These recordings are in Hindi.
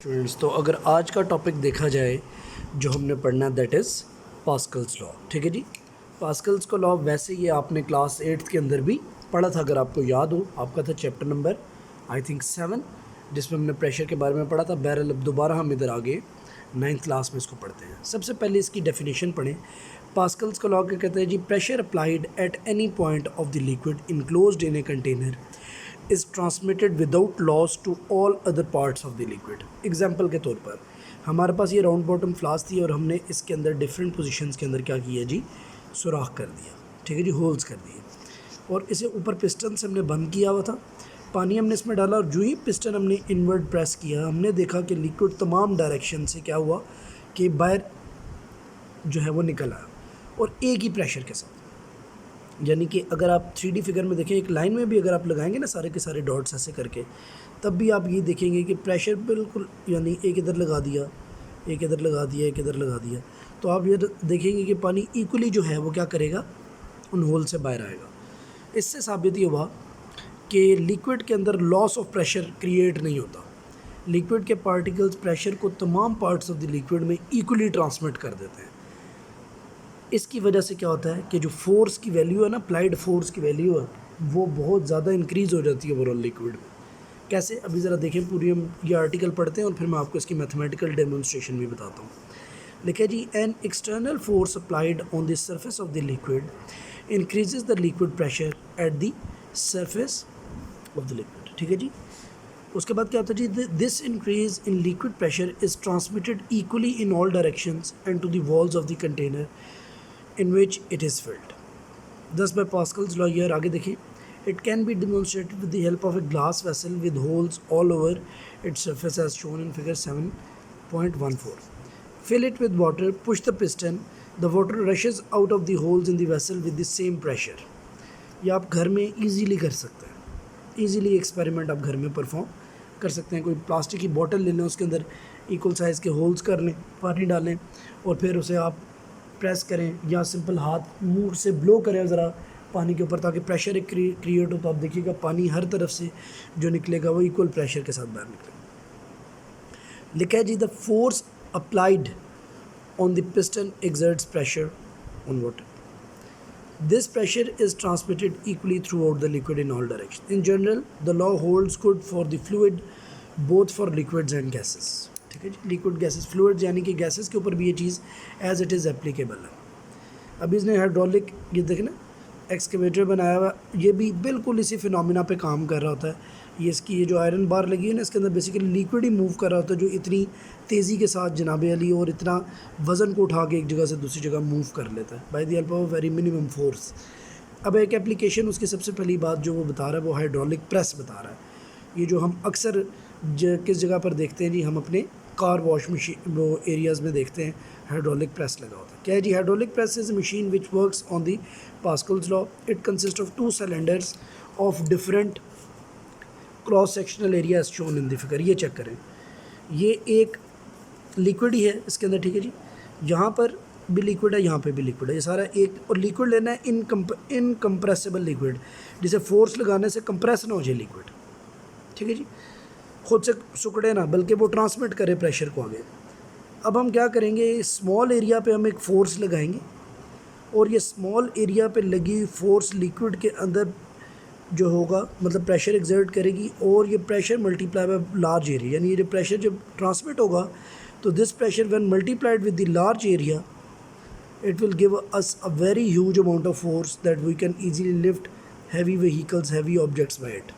स्टूडेंट्स, तो अगर आज का टॉपिक देखा जाए जो हमने पढ़ना है दैट इज़ पास्कल्स लॉ। ठीक है जी। पास्कल्स का लॉ वैसे ये आपने क्लास 8th के अंदर भी पढ़ा था, अगर आपको याद हो। आपका था चैप्टर नंबर आई थिंक 7, जिसमें हमने प्रेशर के बारे में पढ़ा था। बहरहाल अब दोबारा हम इधर आगे 9th क्लास में इसको पढ़ते हैं। सबसे पहले इसकी डेफिनेशन पढ़ें। पास्कल्स का लॉ क्या कहते हैं जी? Pressure applied at any point of the liquid enclosed in a container is transmitted without loss to all other parts of the liquid। Example के तौर पर हमारे पास ये राउंड बॉटम फ्लास्क थी और हमने इसके अंदर डिफरेंट पोजीशंस के अंदर क्या किया जी? सुराख कर दिया। ठीक है जी, होल्स कर दिए और इसे ऊपर पिस्टन से हमने बंद किया हुआ था। पानी हमने इसमें डाला और जो ही पिस्टन हमने इनवर्ड प्रेस किया, हमने देखा कि लिक्विड तमाम डायरेक्शन से क्या हुआ कि बाहर जो है वो निकल आया और एक ही प्रेशर के साथ। यानी कि अगर आप 3D फिगर में देखें, एक लाइन में भी अगर आप लगाएंगे ना सारे के सारे डॉट्स ऐसे करके, तब भी आप ये देखेंगे कि प्रेशर बिल्कुल, यानी एक इधर लगा दिया, एक इधर लगा दिया, एक इधर लगा दिया, तो आप ये देखेंगे कि पानी इक्वली जो है वो क्या करेगा, उन होल से बाहर आएगा। इससे साबित ये हुआ कि लिक्विड के अंदर लॉस ऑफ प्रेशर क्रिएट नहीं होता। लिक्विड के पार्टिकल्स प्रेशर को तमाम पार्ट्स ऑफ द लिक्विड में इक्वली ट्रांसमिट कर देते हैं। इसकी वजह से क्या होता है कि जो फोर्स की वैल्यू है ना, अप्लाइड फोर्स की वैल्यू है, वो बहुत ज़्यादा इंक्रीज़ हो जाती है ओवरऑल लिक्विड में। कैसे? अभी ज़रा देखें, पूरी हम ये आर्टिकल पढ़ते हैं और फिर मैं आपको इसकी मैथमेटिकल डेमोन्स्ट्रेशन भी बताता हूँ। लिखा जी, an external force applied on the surface of the liquid increases the liquid pressure at the surface of the liquid. ठीक है जी। उसके बाद क्या होता है जी? This increase in liquid pressure is transmitted equally in all directions and to the walls of the container in which it is filled। Thus by Pascal's law, here आगे देखिए, it can be demonstrated with the help of a glass vessel with holes all over its surface as shown in figure 7.14। Fill it with water, push the piston, the water rushes out of the holes in the vessel with the same pressure। ये आप घर में easily कर सकते हैं। easily एक्सपेरिमेंट आप घर में परफॉर्म कर सकते हैं। कोई प्लास्टिक की बोतल ले लें, उसके अंदर इक्वल साइज़ के होल्स कर लें, पानी डालें और फिर उसे आप प्रेस करें या सिंपल हाथ मुंह से ब्लो करें ज़रा पानी के ऊपर, ताकि प्रेशर एक क्रिएट हो। तो आप देखिएगा पानी हर तरफ से जो निकलेगा वो इक्वल प्रेशर के साथ बाहर निकलेगा। लिखा है जी, the force applied on the piston exerts pressure on water. This pressure is transmitted equally throughout the liquid in all direction. In general the law holds good for the fluid both for liquids and gases. ठीक है जी। लिक्विड गैसेस, फ्लूइड्स यानी कि गैसेस के ऊपर भी ये चीज़ एज इट इज़ एप्लीकेबल है। अभी इसने हाइड्रोलिक, ये देखें ना, एक्सकेवेटर बनाया हुआ, ये भी बिल्कुल इसी फिनोमिना पे काम कर रहा होता है। ये इसकी ये जो आयरन बार लगी है ना, इसके अंदर बेसिकली लिक्विड ही मूव कर रहा होता है, जो इतनी तेज़ी के साथ जनाब अली और इतना वज़न को उठा के एक जगह से दूसरी जगह मूव कर लेता है bye the help of very minimum force. अब एक एप्लीकेशन, उसकी सबसे पहली बात जो वो बता रहा है वो हाइड्रोलिक प्रेस बता रहा है। ये जो हम अक्सर किस जगह पर देखते हैं जी? हम अपने कार वॉश मशीन वो एरियाज़ में देखते हैं हाइड्रोलिक प्रेस लगा होता है। क्या है जी? Hydraulic press is a machine which works on the Pascal's law. It consist of 2 cylinders of different cross sectional area shown in the figure. ये चेक करें, ये एक लिक्विड ही है इसके अंदर। ठीक है जी। यहाँ पर भी लिक्विड है, यहाँ पे भी लिक्विड है, ये सारा एक। और लिक्विड लेना है इनकम्प्रेसिबल लिक्विड, जिसे फोर्स लगाने से कंप्रेस ना हो जाए लिक्विड। ठीक है जी, खुद से सुकड़े ना, बल्कि वो ट्रांसमिट करे प्रेशर को आगे। अब हम क्या करेंगे, स्मॉल एरिया पे हम एक फ़ोर्स लगाएंगे और ये स्मॉल एरिया पे लगी फोर्स लिक्विड के अंदर जो होगा, मतलब प्रेशर एक्सर्ट करेगी और ये pressure multiply by large area, यानी ये जो प्रेशर जब ट्रांसमिट होगा तो this pressure when multiplied with the large area it will give us a very huge amount of force that we can easily lift heavy vehicles, heavy objects by it.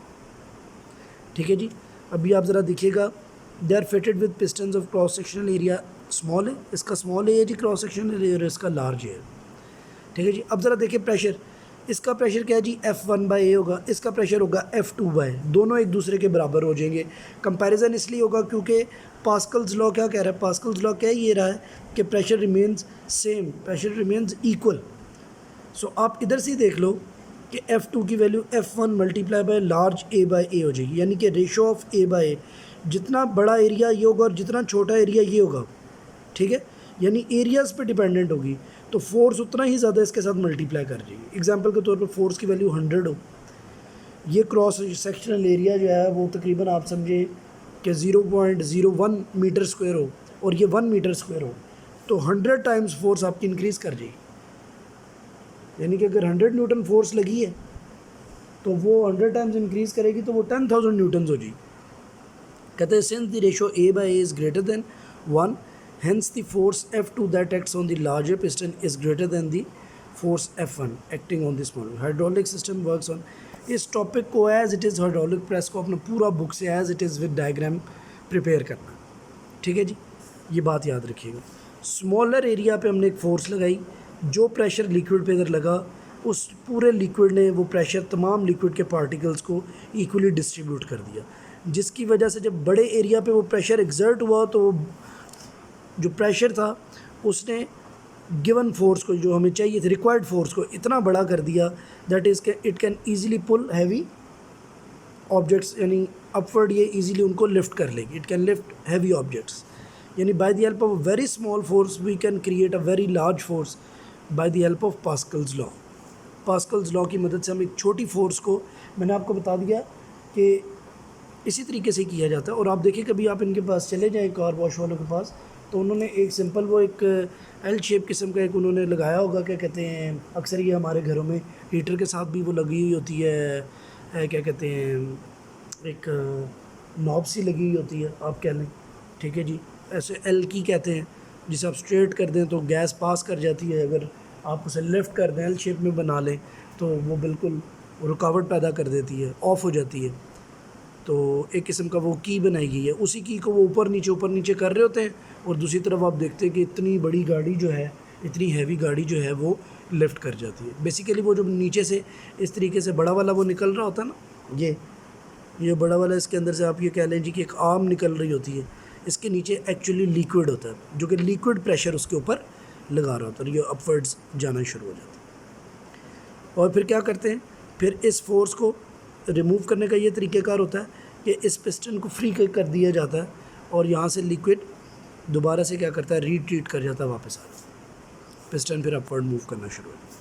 ठीक है जी। अभी आप ज़रा देखिएगा, they are fitted with pistons of cross sectional area small है, इसका स्मॉल है जी क्रॉस सेक्शनल एरिया, इसका लार्ज है। ठीक है जी। अब ज़रा देखिए प्रेशर, इसका प्रेशर क्या है जी? F1/A होगा, इसका प्रेशर होगा F2/A। दोनों एक दूसरे के बराबर हो जाएंगे। कंपैरिजन इसलिए होगा क्योंकि पास्कल्स लॉ क्या कह रहा है? पास्कल्स लॉ कह ये रहा है कि pressure remains same, pressure remains equal. So आप इधर से ही देख लो कि F2 की value F1 multiply by large A/A हो जाएगी, यानी कि रेशो ऑफ A/A, जितना बड़ा एरिया ये होगा और जितना छोटा एरिया ये होगा। ठीक है, यानी एरियाज़ पे डिपेंडेंट होगी, तो फोर्स उतना ही ज़्यादा इसके साथ मल्टीप्लाई कर जाएगी। एग्जांपल के तौर पर फोर्स की वैल्यू 100 हो, ये क्रॉस सेक्शनल एरिया जो है वो तकरीबन आप समझे कि 0.01 मीटर स्क्वायर हो और ये 1 मीटर स्क्वायर हो, तो 100 टाइम्स फोर्स आपकी इंक्रीज़ कर जाएगी। यानी कि अगर 100 न्यूटन फोर्स लगी है तो वो 100 टाइम्स इंक्रीज़ करेगी तो वो 10,000 न्यूटन हो जाएगी। कहते हैं since the ratio A by A is greater than 1, hence the force F2 that acts on the larger piston is greater than the force F1 acting on the smaller. Hydraulic system works on इस टॉपिक को as it is hydraulic press को अपना पूरा बुक से as it is with diagram prepare करना, ठीक है जी, ये बात याद रखिएगा। स्मॉलर एरिया पे हमने एक फोर्स लगाई, जो प्रेशर लिक्विड पे अगर लगा उस पूरे लिक्विड ने वो प्रेशर तमाम लिक्विड के पार्टिकल्स को इक्वली डिस्ट्रीब्यूट कर दिया, जिसकी वजह से जब बड़े एरिया पे वो प्रेशर एग्जर्ट हुआ तो जो प्रेशर था उसने गिवन फोर्स को, जो हमें चाहिए थे रिक्वायर्ड फोर्स को, इतना बड़ा कर दिया that is it can easily pull heavy objects, यानी अपवर्ड ये ईजिली उनको लिफ्ट कर लेगी, it can lift heavy objects. यानी by the help of a very small force we can create a very large force by the help of Pascal's law. Pascal's law की मदद से हम एक छोटी फोर्स को, मैंने आपको बता दिया कि इसी तरीके से किया जाता है। और आप देखिए कभी आप इनके पास चले जाएँ कार वॉश वालों के पास, तो उन्होंने एक सिंपल वो एक एल शेप किस्म का एक उन्होंने लगाया होगा, क्या कहते हैं, अक्सर ये हमारे घरों में हीटर के साथ भी वो लगी हुई होती है, क्या कहते हैं, एक नॉब सी लगी हुई होती है आप कह लें, ठीक है जी, ऐसे एल की कहते हैं, जिसे आप स्ट्रेट कर दें तो गैस पास कर जाती है, अगर आप उसे लेफ़्ट कर दें एल शेप में बना लें तो वो बिल्कुल रुकावट पैदा कर देती है, ऑफ़ हो जाती है। तो एक किस्म का वो की बनाई गई है, उसी की को वो ऊपर नीचे कर रहे होते हैं, और दूसरी तरफ आप देखते हैं कि इतनी बड़ी गाड़ी जो है, इतनी हैवी गाड़ी जो है वो लिफ्ट कर जाती है। बेसिकली वो जो नीचे से इस तरीके से बड़ा वाला वो निकल रहा होता है ना, ये बड़ा वाला, इसके अंदर से आप ये कह लें जी कि एक आर्म निकल रही होती है, इसके नीचे एक्चुअली लिक्विड होता है, जो कि लिक्विड प्रेशर उसके ऊपर लगा रहा होता है, ये अपवर्ड्स जाना शुरू हो जाता है। और फिर क्या करते हैं, फिर इस फोर्स को रिमूव करने का ये तरीक़ेकार होता है कि इस पिस्टन को फ्री कर दिया जाता है और यहाँ से लिक्विड दोबारा से क्या करता है, रीट्रीट कर जाता है वापस आ, पिस्टन फिर अपवर्ड मूव करना शुरू हो जाता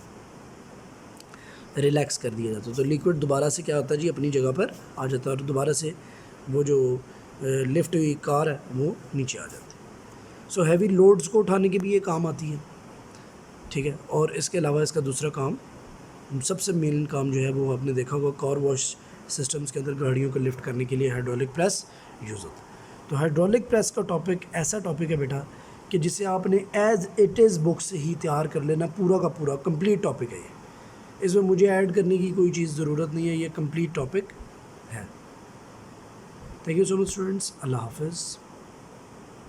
है, रिलैक्स कर दिया जाता है, तो लिक्विड दोबारा से क्या होता है जी अपनी जगह पर आ जाता है और दोबारा से वो जो लिफ्ट हुई कार है वो नीचे आ जाती है। सो हैवी लोड्स को उठाने की भी ये काम आती है, ठीक है। और इसके अलावा इसका दूसरा काम, सबसे मेन काम जो है वो आपने देखा होगा कार वॉश सिस्टम्स के अंदर गाड़ियों को लिफ्ट करने के लिए हाइड्रोलिक प्रेस यूज़ होता है। तो हाइड्रोलिक प्रेस का टॉपिक ऐसा टॉपिक है बेटा कि जिसे आपने एज इट इज़ बुक से ही तैयार कर लेना, पूरा का पूरा कंप्लीट टॉपिक है ये, इसमें मुझे ऐड करने की कोई चीज़ ज़रूरत नहीं है, ये कंप्लीट टॉपिक है। Thank you so much students, अल्लाह हाफिज़।